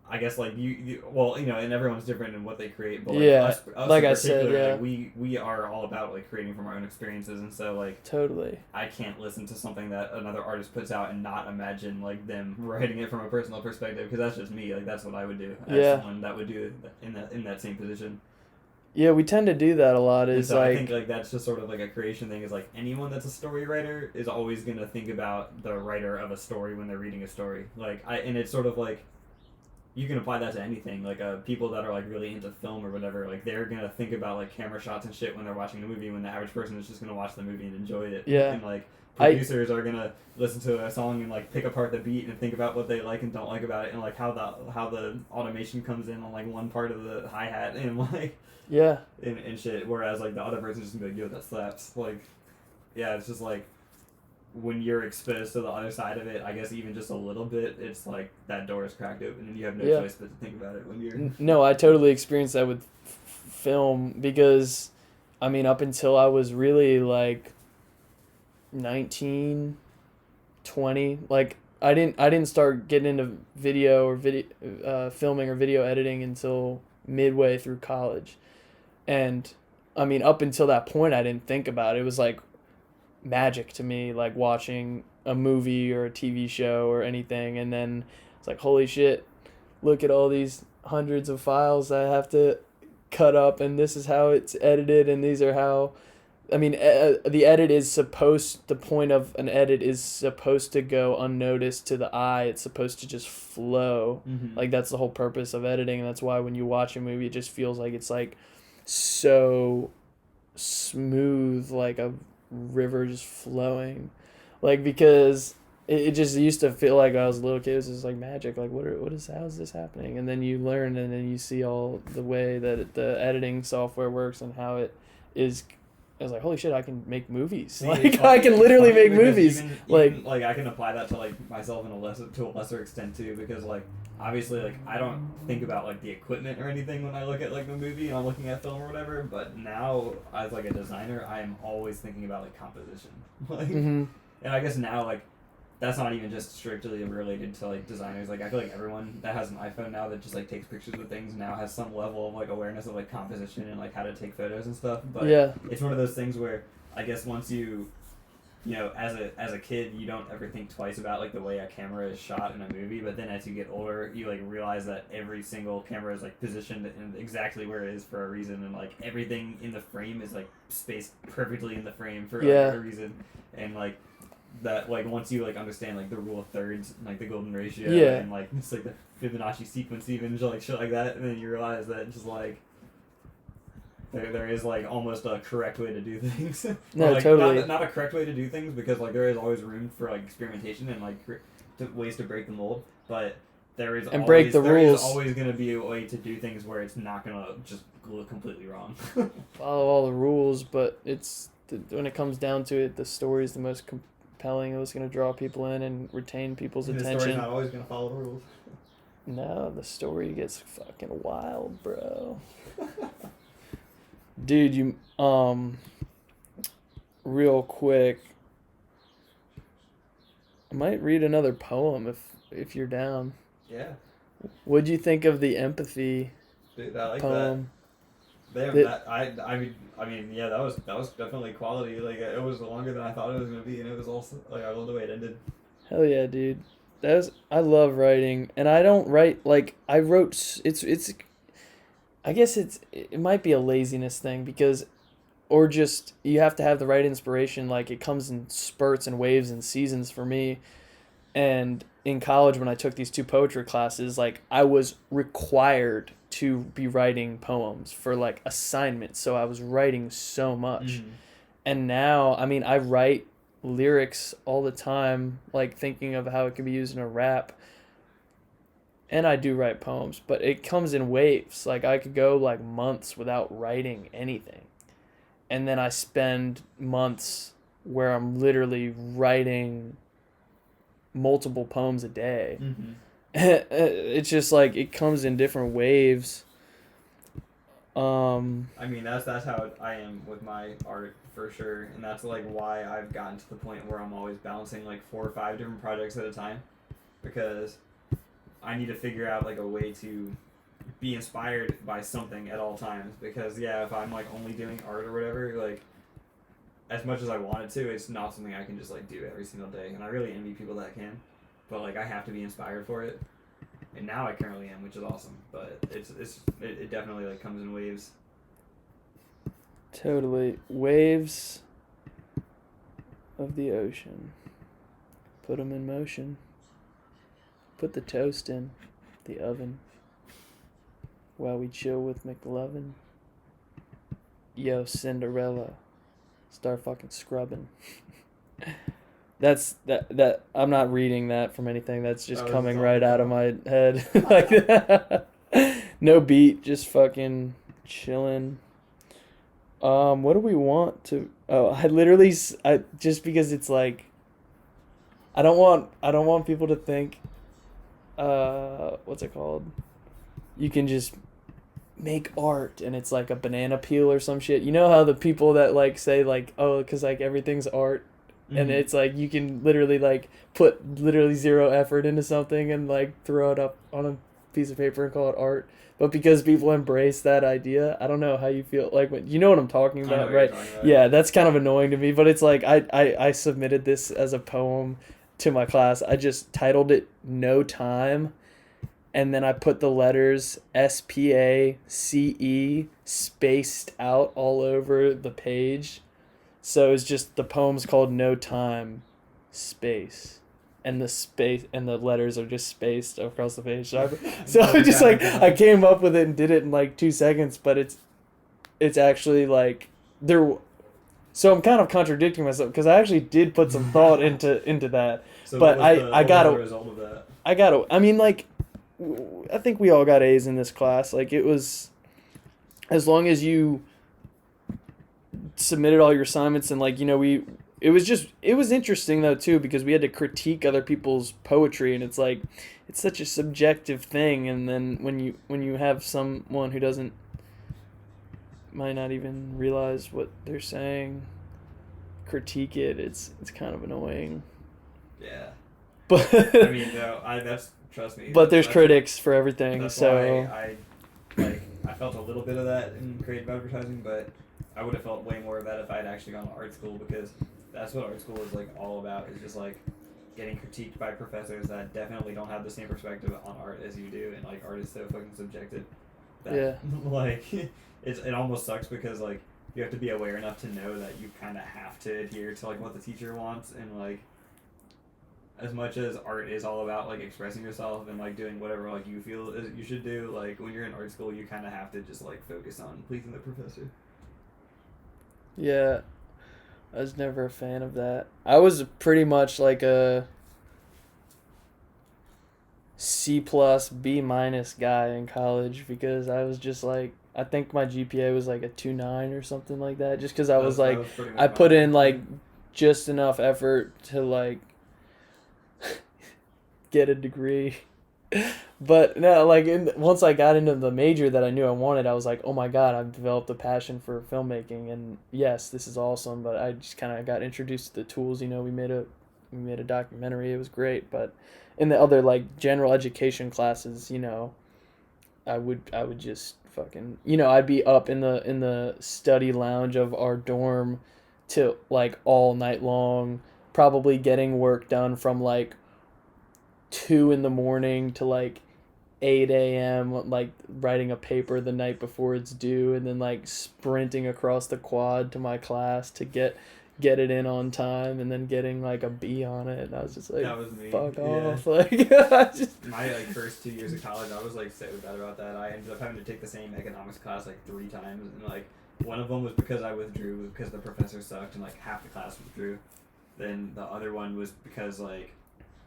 I guess like you well, you know, and everyone's different in what they create, but like us like in I said, like, we are all about like creating from our own experiences, and so like totally I can't listen to something that another artist puts out and not imagine like them writing it from a personal perspective, because that's just me. Like, that's what I would do as someone that would do in that same position. Yeah, we tend to do that a lot. Is so like, I think like that's just sort of like a creation thing. Is like anyone that's a story writer is always gonna think about the writer of a story when they're reading a story. And it's sort of like, you can apply that to anything. Like people that are like really into film or whatever, like they're gonna think about like camera shots and shit when they're watching the movie, when the average person is just gonna watch the movie and enjoy it. Yeah. And like producers are gonna listen to a song and like pick apart the beat and think about what they like and don't like about it, and like how the automation comes in on like one part of the hi-hat and like and shit. Whereas like the other person's just gonna be like, yo, that slaps. Like, yeah, it's just like, when you're exposed to the other side of it, I guess even just a little bit, it's like that door is cracked open and you have no choice but to think about it when you're... No, I totally experienced that with film, because, I mean, up until I was really like 19, 20, like I didn't start getting into video or filming or video editing until midway through college. And I mean, up until that point, I didn't think about it. It was like magic to me, like watching a movie or a TV show or anything, and then it's like, holy shit, look at all these hundreds of files I have to cut up, and this is how it's edited, and these are how, I mean, the point of an edit is supposed to go unnoticed to the eye. It's supposed to just flow. Like, that's the whole purpose of editing, and that's why when you watch a movie, it just feels like it's like so smooth, like a river just flowing, like, because it just used to feel like when I was a little kid, it was just like magic, like how is this happening? And then you learn, and then you see all the way that the editing software works and how it is. I was like, holy shit, I can make movies. Like, I can literally make movies. Even, like I can apply that to like myself to a lesser extent too, because like obviously like I don't think about like the equipment or anything when I look at like the movie and I'm looking at film or whatever, but now as like a designer, I am always thinking about like composition. Like, and I guess now like that's not even just strictly related to like designers. Like, I feel like everyone that has an iPhone now that just like takes pictures of things now has some level of like awareness of like composition and like how to take photos and stuff. But it's one of those things where I guess once you you know, as a kid, you don't ever think twice about like the way a camera is shot in a movie. But then as you get older, you like realize that every single camera is like positioned in exactly where it is for a reason, and like everything in the frame is like spaced perfectly in the frame for like, a reason. And like that, like once you like understand like the rule of thirds, and, like the golden ratio, and like it's like the Fibonacci sequence, even like shit like that, and then you realize that just like. There is like almost a correct way to do things. No, like, totally. Not a correct way to do things, because like there is always room for like experimentation and like ways to break the mold. But there is break the there rules. is always going to be a way to do things where it's not going to just look completely wrong. Follow all the rules, but when it comes down to it, the story is the most compelling. It was going to draw people in and retain people's attention. The story's not always going to follow the rules. No, the story gets fucking wild, bro. Dude, you real quick, I might read another poem if you're down. Yeah. What'd you think of the empathy Dude, I like poem? I mean, yeah, that was definitely quality. Like it was longer than I thought it was gonna be, and it was also like I love the way it ended. Hell yeah, dude. I love writing, and I don't write like I wrote. It's. I guess it might be a laziness thing or just you have to have the right inspiration. Like it comes in spurts and waves and seasons for me. And in college, when I took these 2 poetry classes, like I was required to be writing poems for like assignments. So I was writing so much. And now, I mean, I write lyrics all the time, like thinking of how it could be used in a rap. And I do write poems, but it comes in waves. Like I could go like months without writing anything. And then I spend months where I'm literally writing multiple poems a day. It's just like it comes in different waves. I mean, that's how I am with my art for sure, and that's like why I've gotten to the point where I'm always balancing like 4 or 5 different projects at a time, because I need to figure out like a way to be inspired by something at all times. Because if I'm like only doing art or whatever, like as much as I wanted to, it's not something I can just like do every single day. And I really envy people that can, but like I have to be inspired for it. And now I currently am, which is awesome. But it definitely like comes in waves. Totally. Waves of the ocean. Put them in motion. Put the toast in the oven while we chill with McLovin. Yo, Cinderella, start fucking scrubbing. That's that. I'm not reading that from anything. That's just coming right out of my head like that. No beat, just fucking chilling. What do we want to? Oh, I just because it's like. I don't want people to think. What's it called? You can just make art and it's like a banana peel or some shit. You know how the people that like say like, oh, because like everything's art, and it's like you can literally like put literally 0 effort into something and like throw it up on a piece of paper and call it art. But because people embrace that idea, I don't know how you feel like when you know what I'm talking about, right? Yeah, that's kind of annoying to me. But it's like I submitted this as a poem to my class. I just titled it No Time, and then I put the letters SPACE spaced out all over the page. So it's just the poem's called No Time Space, and the space and the letters are just spaced across the page. So I just like I came up with it and did it in like 2 seconds, but it's actually like there. So I'm kind of contradicting myself because I actually did put some thought into that. So but I got the result of that? I mean, like, I think we all got A's in this class. Like, it was, as long as you submitted all your assignments and like, you know, it was interesting though too, because we had to critique other people's poetry, and it's like, it's such a subjective thing. And then when you have someone who might not even realize what they're saying, critique it, it's kind of annoying. Yeah. But I mean, no, trust me. But there's critics for everything, that's so why I felt a little bit of that in creative advertising, but I would have felt way more of that if I had actually gone to art school, because that's what art school is like all about. Is just like getting critiqued by professors that definitely don't have the same perspective on art as you do, and like art is so fucking subjective. That, like it almost sucks, because like you have to be aware enough to know that you kind of have to adhere to like what the teacher wants, and like as much as art is all about like expressing yourself and like doing whatever like you feel is you should do, like when you're in art school you kind of have to just like focus on pleasing the professor. Yeah, I was never a fan of that. I was pretty much like a C plus B minus guy in college, because I was just like, I think my GPA was like a 2.9 or something like that, just because I was like, I put in like just enough effort to like get a degree. But no, like once I got into the major that I knew I wanted, I was like, oh my god, I've developed a passion for filmmaking, and yes, this is awesome. But I just kind of got introduced to the tools. You know, we made a documentary. It was great. But in the other like general education classes, you know, I would just fucking, you know, I'd be up in the study lounge of our dorm till like all night long, probably getting work done from like 2 a.m. to like 8 a.m., like writing a paper the night before it's due, and then like sprinting across the quad to my class to get it in on time, and then getting like a B on it. And I was just like, that was me. fuck off. Yeah. Like I just... My like first 2 years of college, I was like so bad about that. I ended up having to take the same economics class like 3 times, and like one of them was because I withdrew because the professor sucked and like half the class withdrew. Then the other one was because like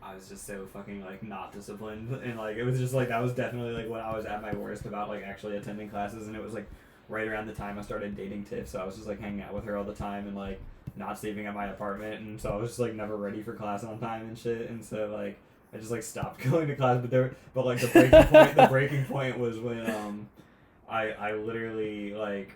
I was just so fucking like not disciplined, and like it was just like that was definitely like when I was at my worst about like actually attending classes, and it was like right around the time I started dating Tiff, so I was just like hanging out with her all the time and like not sleeping at my apartment, and so I was just like never ready for class on time and shit, and so like I just like stopped going to class. But like the breaking point was when I literally like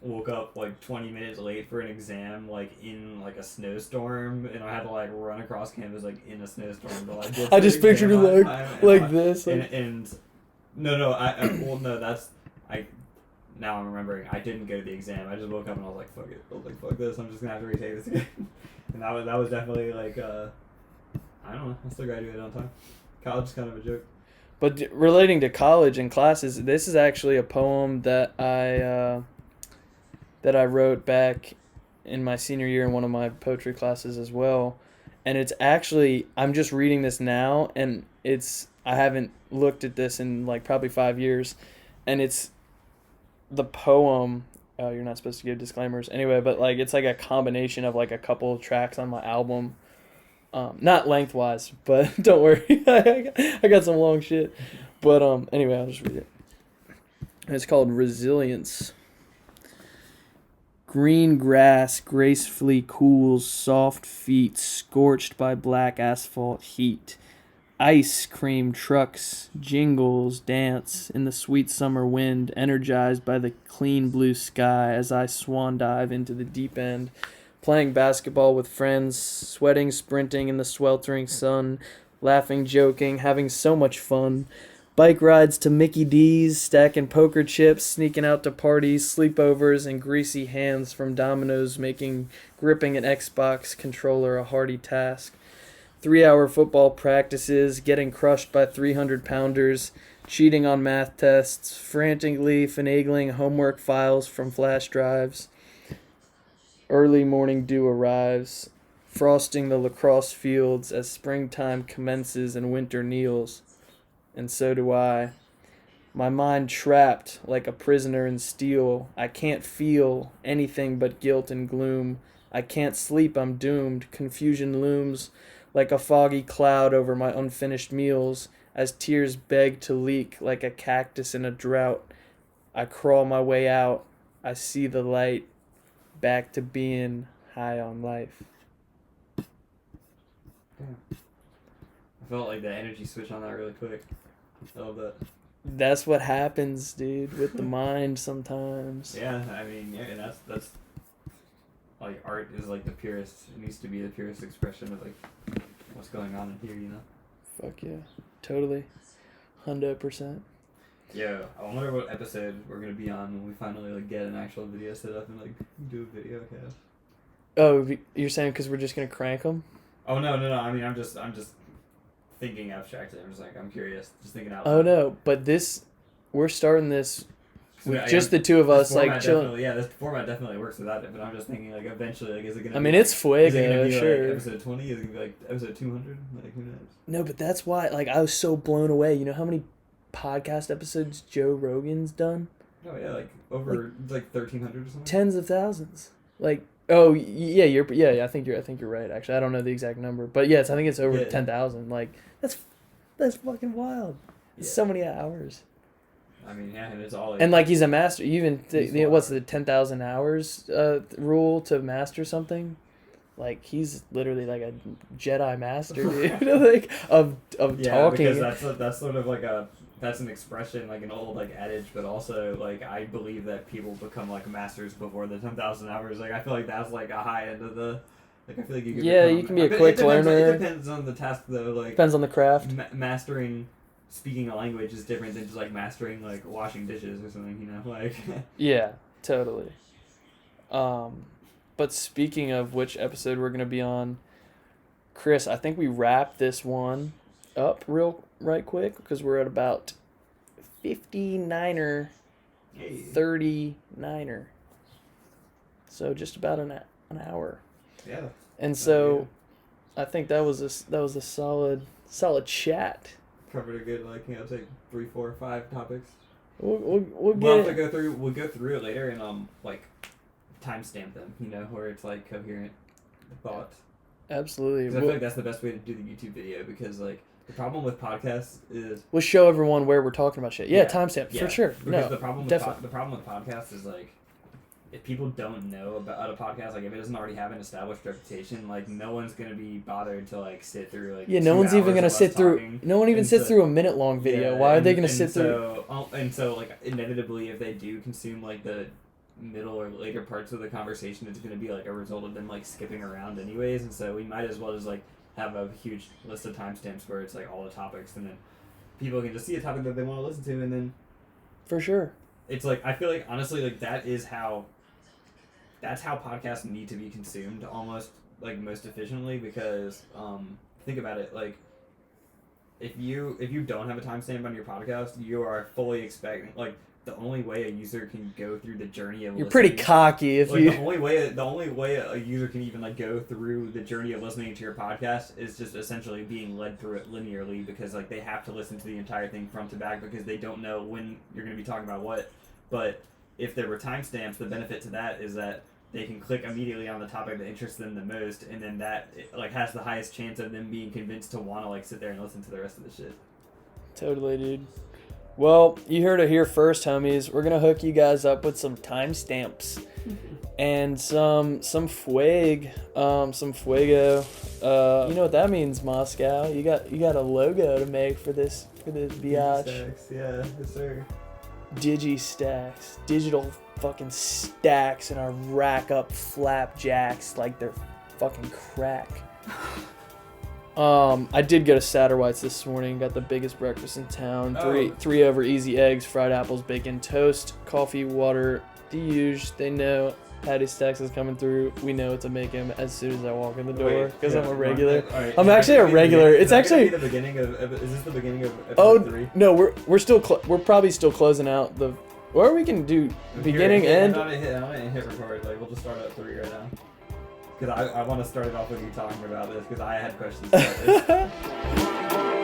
woke up like 20 minutes late for an exam, like in like a snowstorm, and I had to like run across campus like in a snowstorm to like get I just pictured it like this. And no, that's now I'm remembering I didn't go to the exam. I just woke up and I was like, fuck it. I was like, fuck this. I'm just gonna have to retake this again. And that was definitely like I don't know. I still graduated on time. College is kind of a joke. But relating to college and classes, this is actually a poem that I wrote back in my senior year in one of my poetry classes as well. And it's actually, I'm just reading this now, and I haven't looked at this in like probably 5 years, and it's the poem. Oh, you're not supposed to give disclaimers anyway, but like it's like a combination of like a couple of tracks on my album, not lengthwise, but don't worry, I got some long shit. But anyway, I'll just read it. It's called Resilience. Green grass gracefully cools soft feet scorched by black asphalt heat. Ice cream trucks, jingles, dance in the sweet summer wind, energized by the clean blue sky as I swan dive into the deep end, playing basketball with friends, sweating, sprinting in the sweltering sun, laughing, joking, having so much fun. Bike rides to Mickey D's, stacking poker chips, sneaking out to parties, sleepovers, and greasy hands from Domino's making gripping an Xbox controller a hardy task. 3-hour football practices, getting crushed by 300-pounders, cheating on math tests, frantically finagling homework files from flash drives. Early morning dew arrives, frosting the lacrosse fields as springtime commences and winter kneels. And so do I. My mind trapped like a prisoner in steel. I can't feel anything but guilt and gloom. I can't sleep, I'm doomed. Confusion looms like a foggy cloud over my unfinished meals as tears beg to leak like a cactus in a drought. I crawl my way out. I see the light. Back to being high on life. I felt like the energy switch on that really quick. I love that. That's what happens, dude, with the mind sometimes. Yeah, I mean, yeah, and that's like art is like the purest. It needs to be the purest expression of like what's going on in here, you know. Fuck yeah, totally, 100%. Yeah, I wonder what episode we're gonna be on when we finally like get an actual video set up and like do a video cast. Oh, you're saying because we're just gonna crank them? Oh no. I mean, I'm just thinking abstractly. I'm curious, just thinking out Oh loud. no, but we're starting this with Yeah, just the two of us, like chilling. Yeah, this format definitely works without it. But I'm just thinking, like, eventually, like, is it gonna? I be mean, like, it's Is it gonna fuego, be sure. like episode 20? Is it gonna be like episode 200? Like, who knows? No, but that's why, like, I was so blown away. You know how many podcast episodes Joe Rogan's done? Oh yeah, like over like 1,300 or something. Tens of thousands. Like, oh yeah, I think you're right. Actually, I don't know the exact number, but yes, I think it's over 10,000. Like, that's fucking wild. It's so many hours. I mean, yeah, and it's all. And like, he's a master. You even what's smart. the 10,000 hours rule to master something? Like, he's literally like a Jedi master, dude. Like of talking. Because that's sort of like that's an expression, like an old like adage, but also like I believe that people become like masters before the 10,000 hours. Like, I feel like that's like a high end of the. Like, I feel like you can. You can be a quick learner. It depends on the task though. Like, depends on the craft. Mastering speaking a language is different than just like mastering like washing dishes or something. You know, like. Yeah, totally. But speaking of which episode we're gonna be on, Chris, I think we wrap this one up right quick because we're at about 59er, 39er. So just about an hour. Yeah. And so, I think that was a solid chat. Covered a good say 3, 4, 5 topics. We'll We'll have to go through it later and like timestamp them, where it's like coherent thoughts. Absolutely. 'Cause I feel like that's the best way to do the YouTube video because like the problem with podcasts is we'll show everyone where we're talking about shit. Yeah, timestamp for sure. Because No, the problem definitely. the problem with podcasts is like if people don't know about a podcast, like if it doesn't already have an established reputation, like no one's gonna be bothered to like sit through like no one's even gonna sit through. No one even sits through a minute long video. Why are they gonna sit through? And so like inevitably, if they do consume like the middle or later parts of the conversation, it's gonna be like a result of them like skipping around anyways. And so we might as well just like have a huge list of timestamps where it's like all the topics, and then people can just see a topic that they want to listen to, and then for sure. It's like I feel like honestly like that's how podcasts need to be consumed almost like most efficiently because think about it, like if you don't have a timestamp on your podcast, you are fully expecting like the only way a user can go through the journey of You're pretty cocky if like, you the only way a user can even like go through the journey of listening to your podcast is just essentially being led through it linearly because like they have to listen to the entire thing front to back because they don't know when you're going to be talking about what. But if there were timestamps, the benefit to that is that they can click immediately on the topic that interests them the most, and then that like has the highest chance of them being convinced to want to like sit there and listen to the rest of the shit. Totally, dude. Well, you heard it here first, homies. We're gonna hook you guys up with some timestamps and some fuego. You know what that means, Moscow? You got a logo to make for this biatch. Yeah, yes sir. Stax, digital fucking stacks, and our rack up flapjacks like they're fucking crack. I did go to Satterwhite's this morning. Got the biggest breakfast in town. Three over easy eggs, fried apples, bacon, toast, coffee, water. The usual. They know Paddy Stax is coming through. We know to make him as soon as I walk in the door because I'm a regular. Right, I'm actually a regular. It's actually the beginning of. Is this the beginning of episode 3? No, we're still we're probably still closing out the. Or we can do beginning, end. I'm gonna hit record. Like we'll just start at 3 right now. Because I want to start it off with you talking about this because I had questions about this.